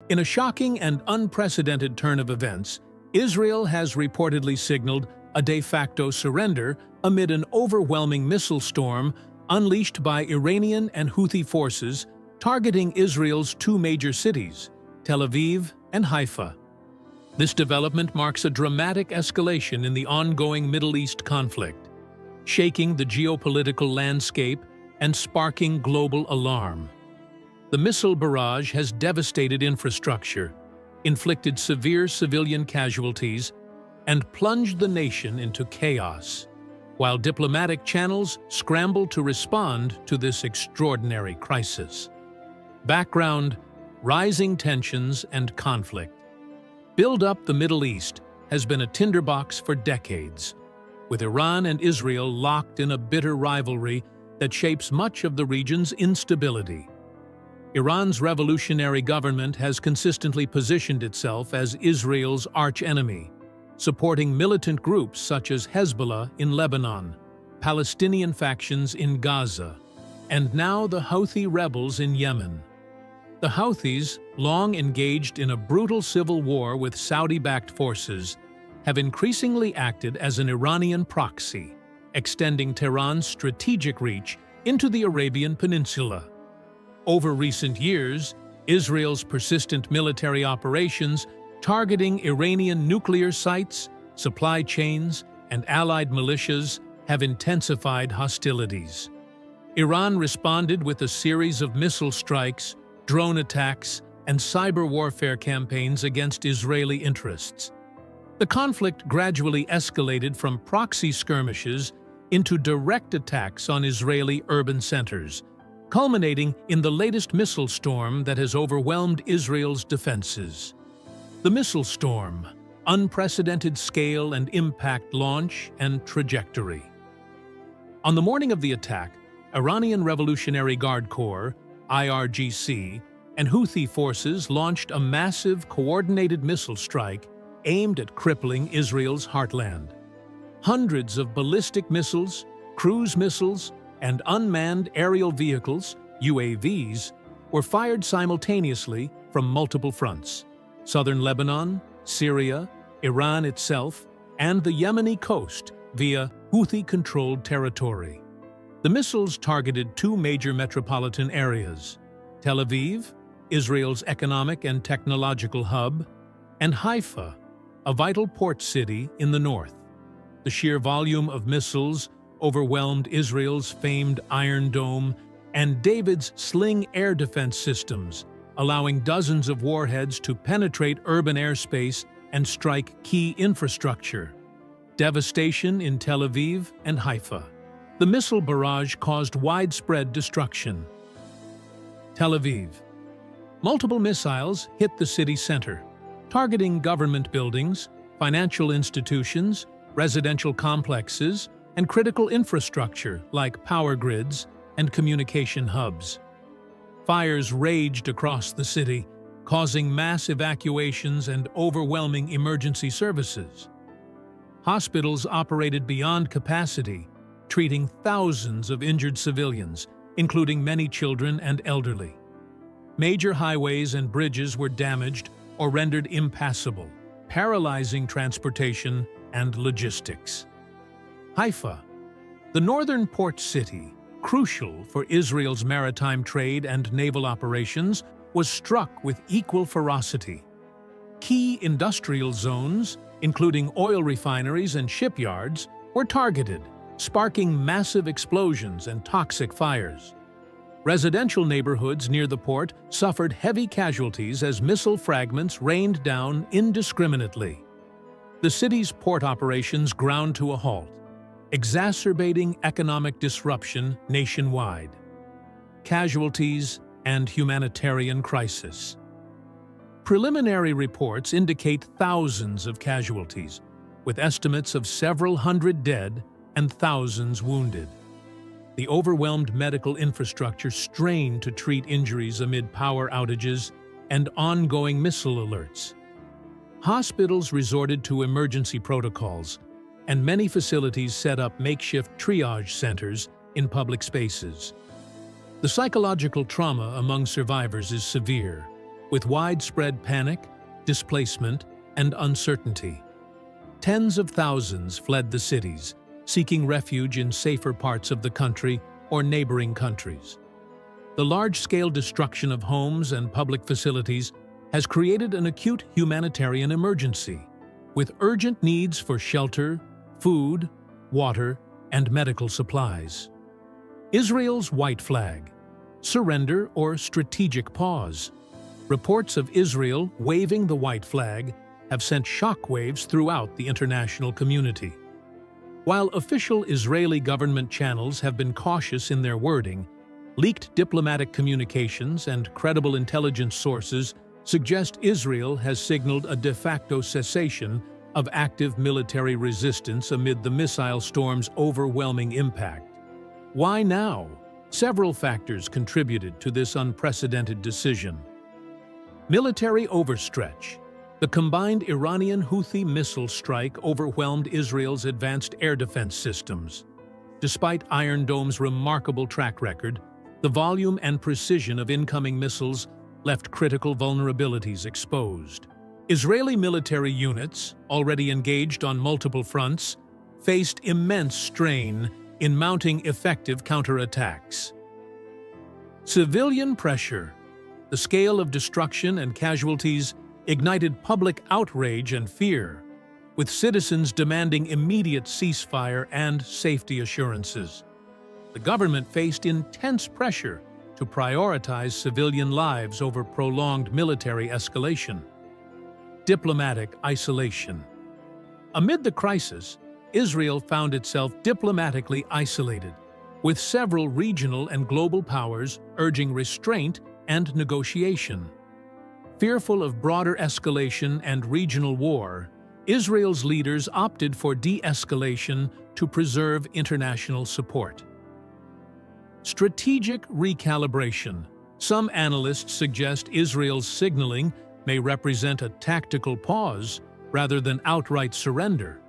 In a shocking and unprecedented turn of events, Israel has reportedly signaled a de facto surrender amid an overwhelming missile storm unleashed by Iranian and Houthi forces targeting Israel's two major cities, Tel Aviv and Haifa. This development marks a dramatic escalation in the ongoing Middle East conflict, shaking the geopolitical landscape and sparking global alarm. The missile barrage has devastated infrastructure, inflicted severe civilian casualties, and plunged the nation into chaos, while diplomatic channels scramble to respond to this extraordinary crisis. Background: rising tensions and conflict. Build up the Middle East has been a tinderbox for decades, with Iran and Israel locked in a bitter rivalry that shapes much of the region's instability. Iran's revolutionary government has consistently positioned itself as Israel's archenemy, supporting militant groups such as Hezbollah in Lebanon, Palestinian factions in Gaza, and now the Houthi rebels in Yemen. The Houthis, long engaged in a brutal civil war with Saudi-backed forces, have increasingly acted as an Iranian proxy, extending Tehran's strategic reach into the Arabian Peninsula. Over recent years, Israel's persistent military operations targeting Iranian nuclear sites, supply chains, and allied militias have intensified hostilities. Iran responded with a series of missile strikes, drone attacks, and cyber warfare campaigns against Israeli interests. The conflict gradually escalated from proxy skirmishes into direct attacks on Israeli urban centers, culminating in the latest missile storm that has overwhelmed Israel's defenses. The missile storm: unprecedented scale and impact, launch and trajectory. On the morning of the attack, Iranian Revolutionary Guard Corps, IRGC, and Houthi forces launched a massive, coordinated missile strike aimed at crippling Israel's heartland. Hundreds of ballistic missiles, cruise missiles, and unmanned aerial vehicles, UAVs, were fired simultaneously from multiple fronts: southern Lebanon, Syria, Iran itself, and the Yemeni coast via Houthi-controlled territory. The missiles targeted two major metropolitan areas: Tel Aviv, Israel's economic and technological hub, and Haifa, a vital port city in the north. The sheer volume of missiles overwhelmed Israel's famed Iron Dome and David's Sling air defense systems, allowing dozens of warheads to penetrate urban airspace and strike key infrastructure. Devastation in Tel Aviv and Haifa. The missile barrage caused widespread destruction. Tel Aviv. Multiple missiles hit the city center, targeting government buildings, financial institutions, residential complexes, and critical infrastructure like power grids and communication hubs. Fires raged across the city, causing mass evacuations and overwhelming emergency services. Hospitals operated beyond capacity, treating thousands of injured civilians, including many children and elderly. Major highways and bridges were damaged or rendered impassable, paralyzing transportation and logistics. Haifa, the northern port city, crucial for Israel's maritime trade and naval operations, was struck with equal ferocity. Key industrial zones, including oil refineries and shipyards, were targeted, sparking massive explosions and toxic fires. Residential neighborhoods near the port suffered heavy casualties as missile fragments rained down indiscriminately. The city's port operations ground to a halt, exacerbating economic disruption nationwide. Casualties and humanitarian crisis. Preliminary reports indicate thousands of casualties, with estimates of several hundred dead and thousands wounded. The overwhelmed medical infrastructure strained to treat injuries amid power outages and ongoing missile alerts. Hospitals resorted to emergency protocols, and many facilities set up makeshift triage centers in public spaces. The psychological trauma among survivors is severe, with widespread panic, displacement, and uncertainty. Tens of thousands fled the cities, seeking refuge in safer parts of the country or neighboring countries. The large-scale destruction of homes and public facilities has created an acute humanitarian emergency, with urgent needs for shelter, food, water, and medical supplies. Israel's white flag: surrender or strategic pause. Reports of Israel waving the white flag have sent shockwaves throughout the international community. While official Israeli government channels have been cautious in their wording, leaked diplomatic communications and credible intelligence sources suggest Israel has signaled a de facto cessation of active military resistance amid the missile storm's overwhelming impact. Why now? Several factors contributed to this unprecedented decision. Military overstretch. The combined Iranian-Houthi missile strike overwhelmed Israel's advanced air defense systems. Despite Iron Dome's remarkable track record, the volume and precision of incoming missiles left critical vulnerabilities exposed. Israeli military units, already engaged on multiple fronts, faced immense strain in mounting effective counterattacks. Civilian pressure. The scale of destruction and casualties ignited public outrage and fear, with citizens demanding immediate ceasefire and safety assurances. The government faced intense pressure to prioritize civilian lives over prolonged military escalation. Diplomatic isolation. Amid the crisis, Israel found itself diplomatically isolated, with several regional and global powers urging restraint and negotiation. Fearful of broader escalation and regional war, Israel's leaders opted for de-escalation to preserve international support. Strategic recalibration. Some analysts suggest Israel's signaling may represent a tactical pause rather than outright surrender,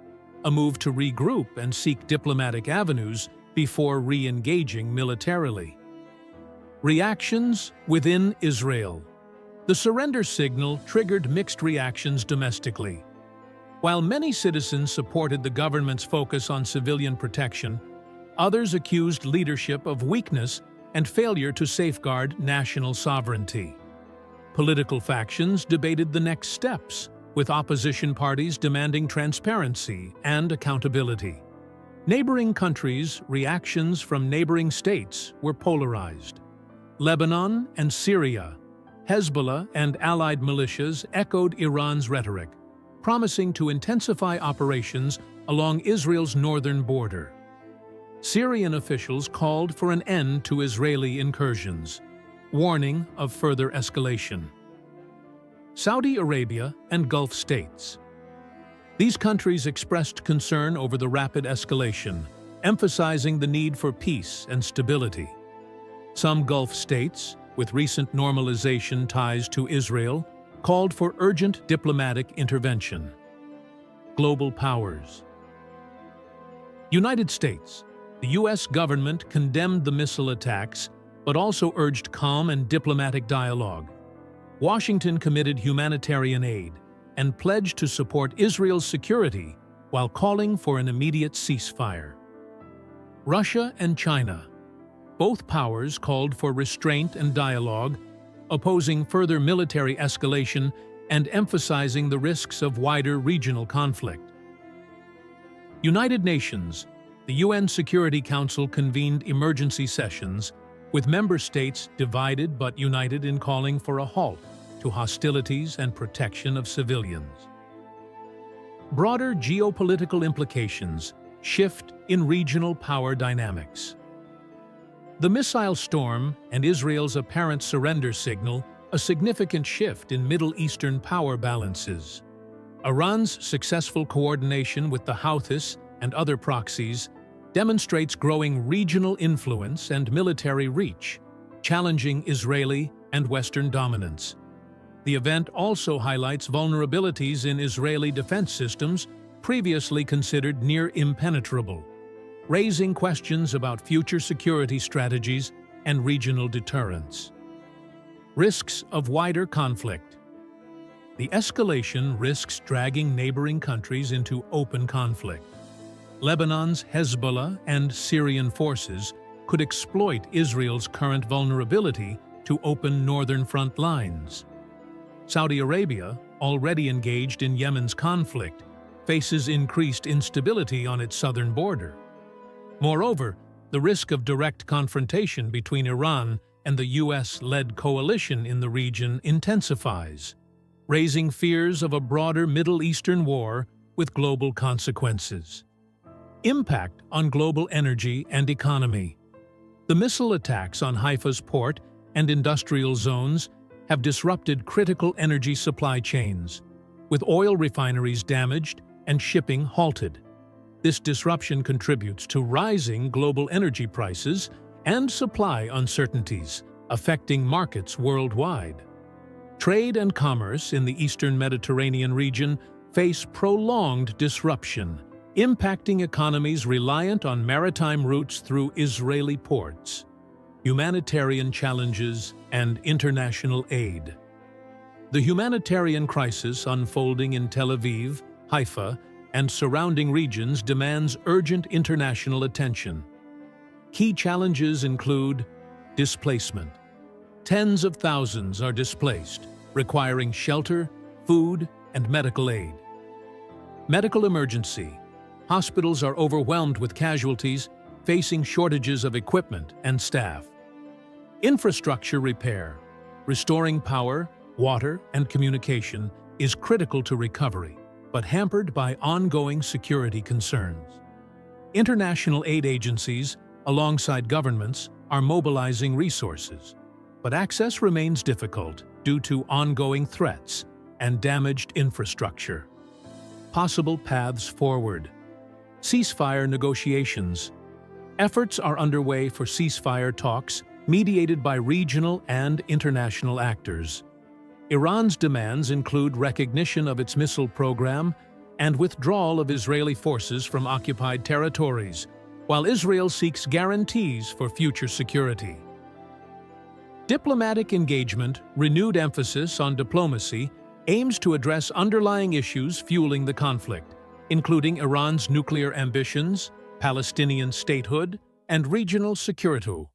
a move to regroup and seek diplomatic avenues before re-engaging militarily. Reactions within Israel. The surrender signal triggered mixed reactions domestically. While many citizens supported the government's focus on civilian protection, others accused leadership of weakness and failure to safeguard national sovereignty. Political factions debated the next steps, with opposition parties demanding transparency and accountability. Neighboring countries' reactions from neighboring states were polarized. Lebanon and Syria, Hezbollah and allied militias echoed Iran's rhetoric, promising to intensify operations along Israel's northern border. Syrian officials called for an end to Israeli incursions, warning of further escalation. Saudi Arabia and Gulf states. These countries expressed concern over the rapid escalation, emphasizing the need for peace and stability. Some Gulf states, with recent normalization ties to Israel, called for urgent diplomatic intervention. Global powers. United States. The U.S. government condemned the missile attacks, but also urged calm and diplomatic dialogue. Washington committed humanitarian aid and pledged to support Israel's security while calling for an immediate ceasefire. Russia and China. Both powers called for restraint and dialogue, opposing further military escalation and emphasizing the risks of wider regional conflict. United Nations. The UN Security Council convened emergency sessions, with member states divided but united in calling for a halt to hostilities and protection of civilians. Broader geopolitical implications. Shift in regional power dynamics. The missile storm and Israel's apparent surrender signal a significant shift in Middle Eastern power balances. Iran's successful coordination with the Houthis and other proxies demonstrates growing regional influence and military reach, challenging Israeli and Western dominance. The event also highlights vulnerabilities in Israeli defense systems previously considered near impenetrable, raising questions about future security strategies and regional deterrence. Risks of wider conflict. The escalation risks dragging neighboring countries into open conflict. Lebanon's Hezbollah and Syrian forces could exploit Israel's current vulnerability to open northern front lines. Saudi Arabia, already engaged in Yemen's conflict, faces increased instability on its southern border. Moreover, the risk of direct confrontation between Iran and the U.S.-led coalition in the region intensifies, raising fears of a broader Middle Eastern war with global consequences. Impact on global energy and economy. The missile attacks on Haifa's port and industrial zones have disrupted critical energy supply chains, with oil refineries damaged and shipping halted. This disruption contributes to rising global energy prices and supply uncertainties, affecting markets worldwide. Trade and commerce in the eastern Mediterranean region face prolonged disruption, impacting economies reliant on maritime routes through Israeli ports. Humanitarian challenges and international aid. The humanitarian crisis unfolding in Tel Aviv, Haifa, and surrounding regions demands urgent international attention. Key challenges include displacement. Tens of thousands are displaced, requiring shelter, food, and medical aid. Medical emergency. Hospitals are overwhelmed with casualties, facing shortages of equipment and staff. Infrastructure repair. Restoring power, water, and communication is critical to recovery, but hampered by ongoing security concerns. International aid agencies, alongside governments, are mobilizing resources, but access remains difficult due to ongoing threats and damaged infrastructure. Possible paths forward. Ceasefire negotiations. Efforts are underway for ceasefire talks mediated by regional and international actors. Iran's demands include recognition of its missile program and withdrawal of Israeli forces from occupied territories, while Israel seeks guarantees for future security. Diplomatic engagement, renewed emphasis on diplomacy, aims to address underlying issues fueling the conflict, including Iran's nuclear ambitions, Palestinian statehood, and regional security.